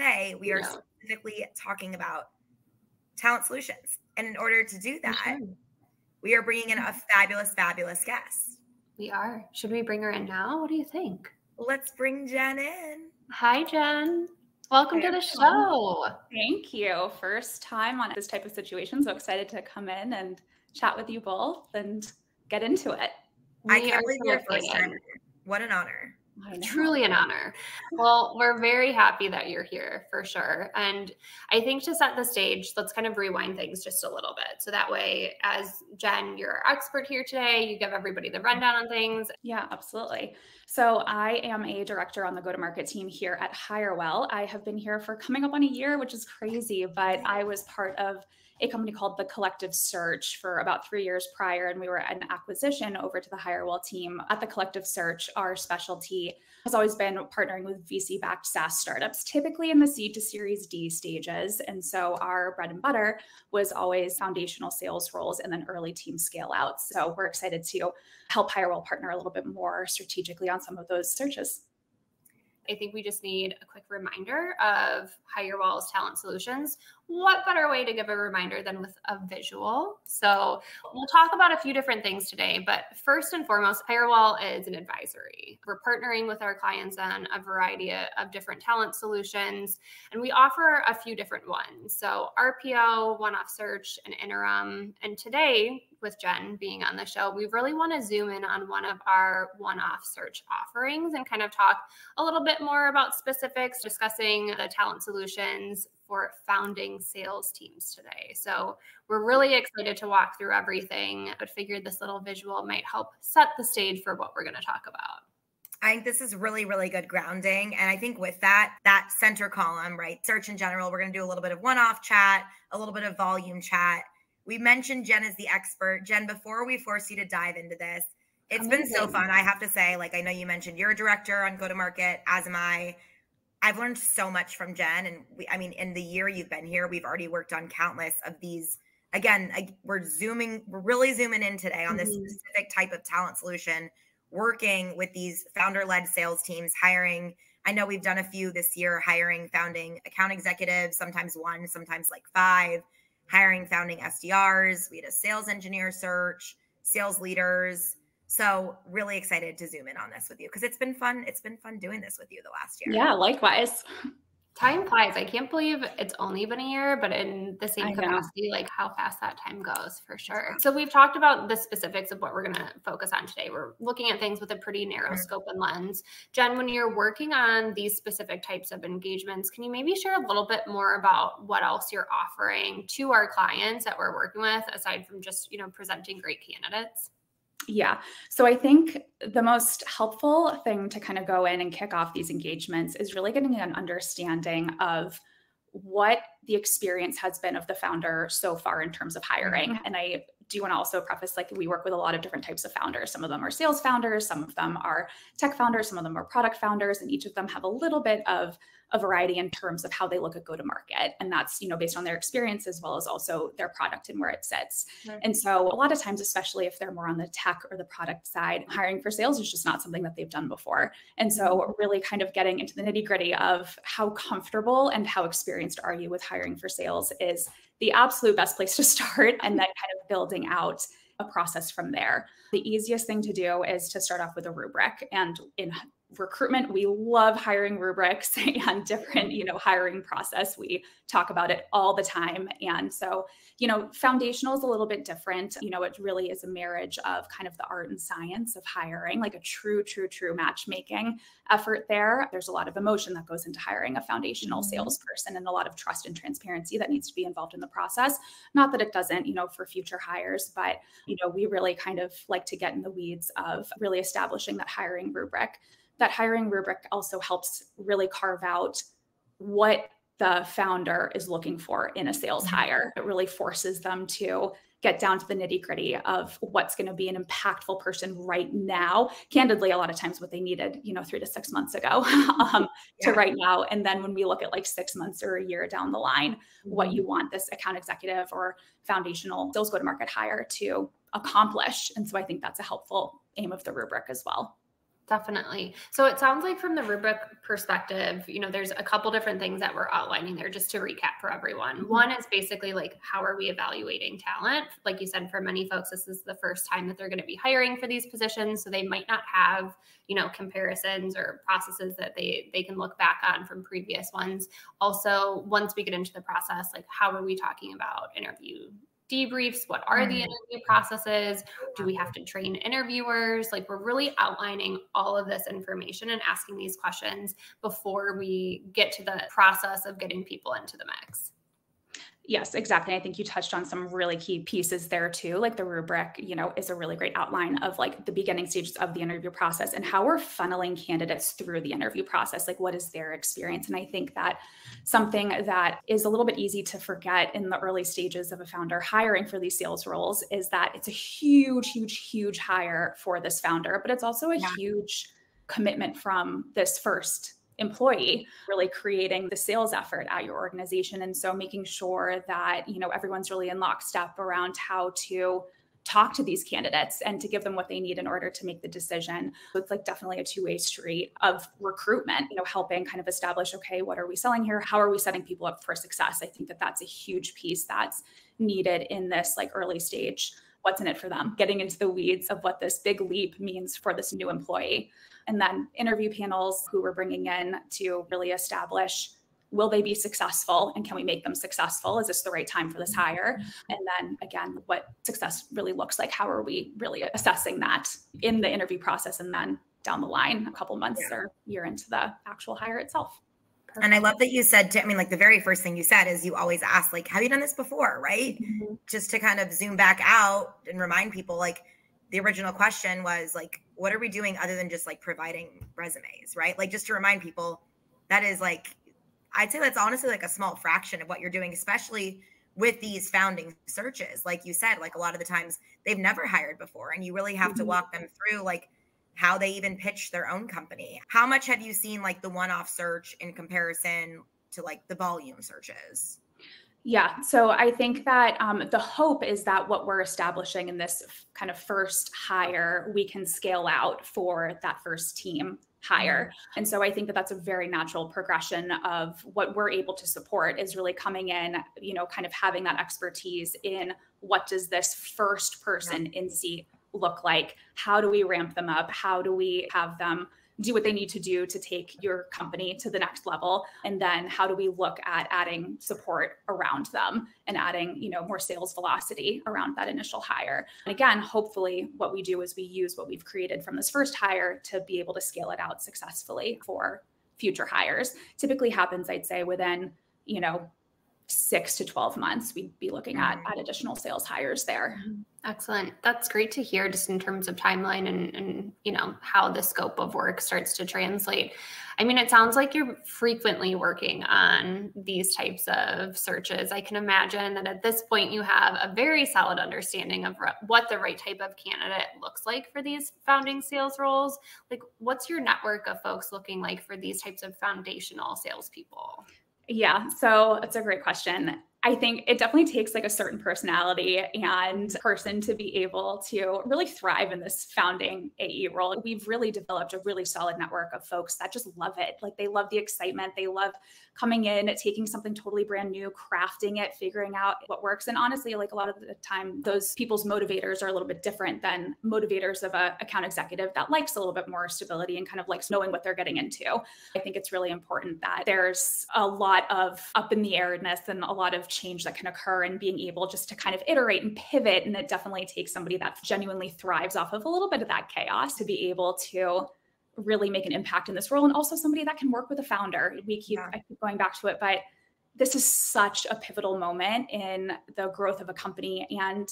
today we are Yeah. specifically talking about talent solutions. And in order to do that, Sure. we are bringing in a fabulous, fabulous guest. We are. Should we bring her in now? What do you think? Let's bring Jen in. Hi, Jen. Welcome to the everyone. show. Thank you. First time on this type of situation. So excited to come in and chat with you both and get into it. I We can't are believe so you're first excited. time. What an honor. I know. Truly an honor. Well, we're very happy that you're here for sure. And I think to set the stage, let's kind of rewind things just a little bit. So that way, as Jen, you're our expert here today, you give everybody the rundown on things. Yeah, absolutely. So I am a director on the go-to-market team here at Hirewell. I have been here for coming up on a year, which is crazy, but I was part of a company called The Collective Search for about 3 years prior, and we were an acquisition over to the Hirewell team. At The Collective Search, our specialty has always been partnering with VC-backed SaaS startups, typically in the seed to Series D stages. And so our bread and butter was always foundational sales roles and then early team scale outs. So we're excited to help Hirewell partner a little bit more strategically on some of those searches. I think we just need a quick reminder of Hirewell's talent solutions. What better way to give a reminder than with a visual? So we'll talk about a few different things today, but first and foremost, Hirewell is an advisory. We're partnering with our clients on a variety of different talent solutions, and we offer a few different ones. So RPO, one-off search, and interim. And today, with Jen being on the show, we really want to zoom in on one of our one-off search offerings and kind of talk a little bit more about specifics, discussing the talent solutions for founding sales teams today. So we're really excited to walk through everything, but figured this little visual might help set the stage for what we're going to talk about. I think this is really, really good grounding. And I think with that center column, right, search in general, we're going to do a little bit of one-off chat, a little bit of volume chat. We mentioned Jen as the expert. Jen, before we force you to dive into this, it's been so fun. I have to say, like, I know you mentioned you're a director on go-to-market, as am I. I've learned so much from Jen. And in the year you've been here, we've already worked on countless of these. Again, we're really zooming in today on this specific type of talent solution, working with these founder-led sales teams, hiring. I know we've done a few this year, hiring founding account executives, sometimes one, sometimes like 5, hiring founding SDRs. We had a sales engineer search, sales leaders. So really excited to zoom in on this with you because it's been fun. It's been fun doing this with you the last year. Yeah, likewise. Time flies. I can't believe it's only been a year, but in the same capacity, like how fast that time goes for sure. So we've talked about the specifics of what we're going to focus on today. We're looking at things with a pretty narrow scope and lens. Jen, when you're working on these specific types of engagements, can you maybe share a little bit more about what else you're offering to our clients that we're working with, aside from just, presenting great candidates? Yeah. So I think the most helpful thing to kind of go in and kick off these engagements is really getting an understanding of what the experience has been of the founder so far in terms of hiring. And I do want to also preface, like, we work with a lot of different types of founders. Some of them are sales founders, some of them are tech founders, some of them are product founders, and each of them have a little bit of a variety in terms of how they look at go-to-market. And that's, based on their experience as well as also their product and where it sits. Right. And so a lot of times, especially if they're more on the tech or the product side, hiring for sales is just not something that they've done before. And so really kind of getting into the nitty-gritty of how comfortable and how experienced are you with hiring for sales is the absolute best place to start, and then kind of building out a process from there. The easiest thing to do is to start off with a rubric. And in recruitment, we love hiring rubrics and different, hiring process. We talk about it all the time. And so, foundational is a little bit different. It really is a marriage of kind of the art and science of hiring, like a true matchmaking effort there. There's a lot of emotion that goes into hiring a foundational salesperson and a lot of trust and transparency that needs to be involved in the process. Not that it doesn't, for future hires, but, we really kind of like to get in the weeds of really establishing that hiring rubric. That hiring rubric also helps really carve out what the founder is looking for in a sales hire. It really forces them to get down to the nitty-gritty of what's going to be an impactful person right now. Candidly, a lot of times what they needed, 3 to 6 months ago to right now. And then when we look at like 6 months or a year down the line, what you want this account executive or foundational sales go-to-market hire to accomplish. And so I think that's a helpful aim of the rubric as well. Definitely. So it sounds like from the rubric perspective, there's a couple different things that we're outlining there just to recap for everyone. One is basically like, how are we evaluating talent? Like you said, for many folks, this is the first time that they're going to be hiring for these positions. So they might not have, comparisons or processes that they can look back on from previous ones. Also, once we get into the process, like how are we talking about interview debriefs? What are the interview processes? Do we have to train interviewers? Like, we're really outlining all of this information and asking these questions before we get to the process of getting people into the mix. Yes, exactly. I think you touched on some really key pieces there too. Like the rubric, is a really great outline of like the beginning stages of the interview process and how we're funneling candidates through the interview process. Like, what is their experience? And I think that something that is a little bit easy to forget in the early stages of a founder hiring for these sales roles is that it's a huge, huge, huge hire for this founder, but it's also a huge commitment from this first employee, really creating the sales effort at your organization. And so making sure that, everyone's really in lockstep around how to talk to these candidates and to give them what they need in order to make the decision. So it's like definitely a two-way street of recruitment, helping kind of establish, okay, what are we selling here? How are we setting people up for success? I think that that's a huge piece that's needed in this like early stage. What's in it for them? Getting into the weeds of what this big leap means for this new employee. And then interview panels who we're bringing in to really establish, will they be successful and can we make them successful? Is this the right time for this hire? And then again, what success really looks like. How are we really assessing that in the interview process and then down the line, a couple months or year into the actual hire itself. Perfect. And I love that you said, like the very first thing you said is you always ask, like, have you done this before? Right. Mm-hmm. Just to kind of zoom back out and remind people, like, the original question was like, what are we doing other than just like providing resumes, right? Like, just to remind people, that is like, I'd say that's honestly like a small fraction of what you're doing, especially with these founding searches. Like you said, like a lot of the times they've never hired before, and you really have to walk them through like how they even pitch their own company. How much have you seen like the one-off search in comparison to like the volume searches? Yeah. So I think that the hope is that what we're establishing in this kind of first hire, we can scale out for that first team hire. And so I think that that's a very natural progression of what we're able to support is really coming in, kind of having that expertise in what does this first person in seat look like? How do we ramp them up? How do we have them do what they need to do to take your company to the next level? And then how do we look at adding support around them and adding, more sales velocity around that initial hire? And again, hopefully what we do is we use what we've created from this first hire to be able to scale it out successfully for future hires. Typically happens, I'd say, within, 6 to 12 months, we'd be looking at additional sales hires there. Excellent. That's great to hear, just in terms of timeline and how the scope of work starts to translate. I mean, it sounds like you're frequently working on these types of searches. I can imagine that at this point you have a very solid understanding of what the right type of candidate looks like for these founding sales roles. Like, what's your network of folks looking like for these types of foundational salespeople? Yeah, so it's a great question. I think it definitely takes like a certain personality and person to be able to really thrive in this founding AE role. We've really developed a really solid network of folks that just love it. Like, they love the excitement. They love coming in, taking something totally brand new, crafting it, figuring out what works. And honestly, like a lot of the time, those people's motivators are a little bit different than motivators of an account executive that likes a little bit more stability and kind of likes knowing what they're getting into. I think it's really important that there's a lot of up in the airness and a lot of change that can occur, and being able just to kind of iterate and pivot. And it definitely takes somebody that genuinely thrives off of a little bit of that chaos to be able to really make an impact in this role. And also somebody that can work with a founder. I keep going back to it, but this is such a pivotal moment in the growth of a company. And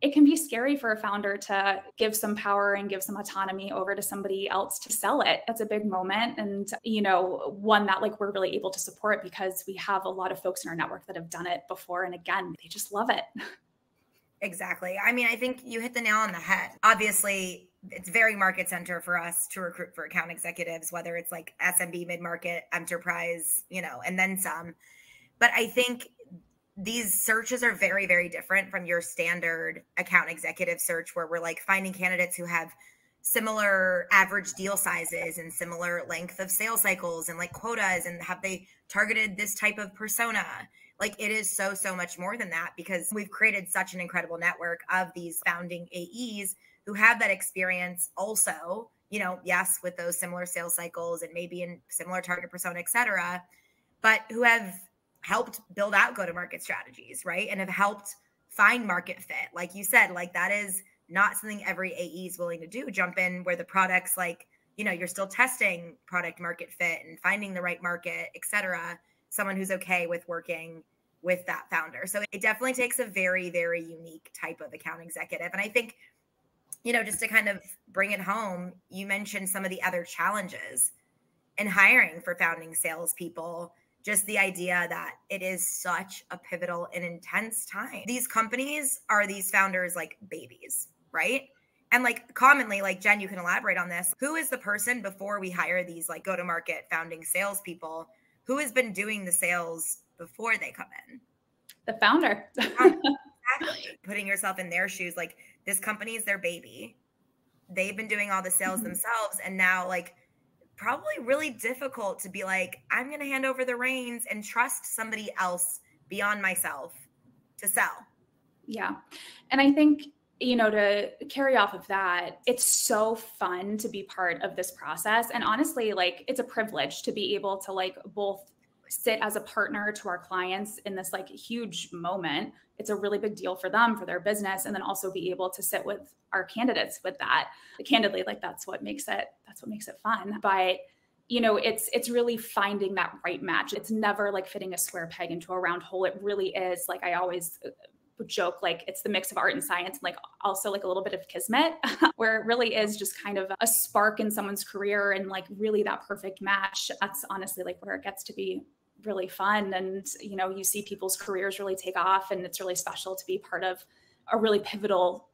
it can be scary for a founder to give some power and give some autonomy over to somebody else to sell it. That's a big moment. And, one that like we're really able to support because we have a lot of folks in our network that have done it before. And again, they just love it. Exactly. I mean, I think you hit the nail on the head. Obviously, it's very market center for us to recruit for account executives, whether it's like SMB, mid-market, enterprise, and then some. But I think these searches are very, very different from your standard account executive search, where we're like finding candidates who have similar average deal sizes and similar length of sales cycles and like quotas, and have they targeted this type of persona? Like it is so much more than that, because we've created such an incredible network of these founding AEs who have that experience also, you know, yes, with those similar sales cycles and maybe in similar target persona, et cetera, but who have helped build out go-to-market strategies, right? And have helped find market fit. Like you said, like that is not something every AE is willing to do. Jump in where the product's like, you know, you're still testing product market fit and finding the right market, et cetera. Someone who's okay with working with that founder. So it definitely takes a very, very unique type of account executive. And I think, you know, just to kind of bring it home, you mentioned some of the other challenges in hiring for founding salespeople. Just the idea that it is such a pivotal and intense time. These companies are these founders like babies, right? And like commonly, like Jen, you can elaborate on this. Who is the person before we hire these like go-to-market founding salespeople? Who has been doing the sales before they come in? The founder. Exactly. Putting yourself in their shoes, like this company is their baby. They've been doing all the sales themselves. And now like probably really difficult to be like, I'm going to hand over the reins and trust somebody else beyond myself to sell. Yeah. And I think, you know, to carry off of that, it's so fun to be part of this process. And honestly, like it's a privilege to be able to like both sit as a partner to our clients in this like huge moment. It's a really big deal for them, for their business, and then also be able to sit with our candidates with that. Candidly, like that's what makes it fun. But you know, it's really finding that right match. It's never like fitting a square peg into a round hole. It really is, like I always joke, like it's the mix of art and science, and like also like a little bit of kismet, where it really is just kind of a spark in someone's career and like really that perfect match. That's honestly like where it gets to be really fun. And, you know, you see people's careers really take off, and it's really special to be part of a really pivotal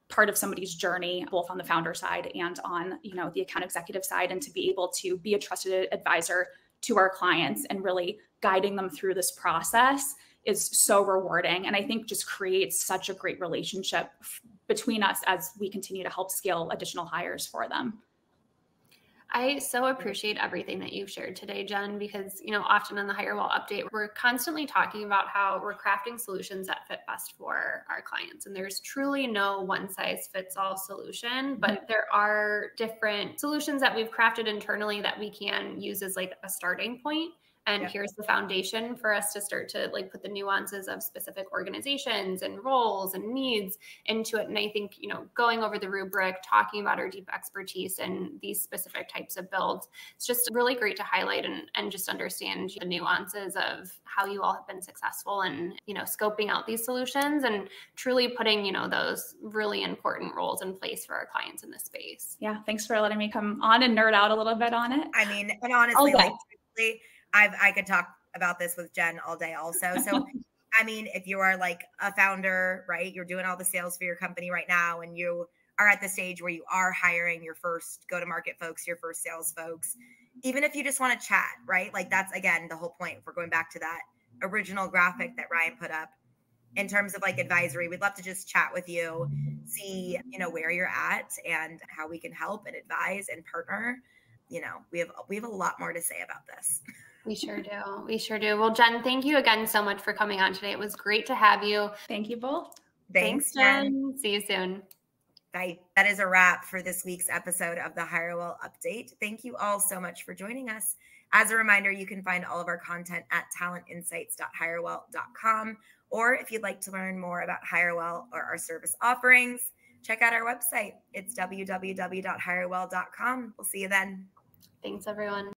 part of somebody's journey, both on the founder side and on, you know, the account executive side, and to be able to be a trusted advisor to our clients and really guiding them through this process is so rewarding. And I think just creates such a great relationship between us as we continue to help scale additional hires for them. I so appreciate everything that you've shared today, Jen, because, you know, often in the Hirewell update, we're constantly talking about how we're crafting solutions that fit best for our clients. And there's truly no one size fits all solution, but there are different solutions that we've crafted internally that we can use as like a starting point. And here's the foundation for us to start to like put the nuances of specific organizations and roles and needs into it. And I think, you know, going over the rubric, talking about our deep expertise and these specific types of builds, it's just really great to highlight and just understand the nuances of how you all have been successful and, you know, scoping out these solutions and truly putting, you know, those really important roles in place for our clients in this space. Yeah. Thanks for letting me come on and nerd out a little bit on it. I mean, and honestly, like, I could talk about this with Jen all day also. So, I mean, if you are like a founder, right, you're doing all the sales for your company right now, and you are at the stage where you are hiring your first go-to-market folks, your first sales folks, even if you just want to chat, right? Like that's, again, the whole point. We're going back to that original graphic that Ryan put up in terms of like advisory. We'd love to just chat with you, see, you know, where you're at and how we can help and advise and partner. You know, we have a lot more to say about this. We sure do. We sure do. Well, Jen, thank you again so much for coming on today. It was great to have you. Thank you both. Thanks, Jen. See you soon. Bye. That is a wrap for this week's episode of the Hirewell Update. Thank you all so much for joining us. As a reminder, you can find all of our content at talentinsights.hirewell.com. Or if you'd like to learn more about Hirewell or our service offerings, check out our website. It's www.hirewell.com. We'll see you then. Thanks, everyone.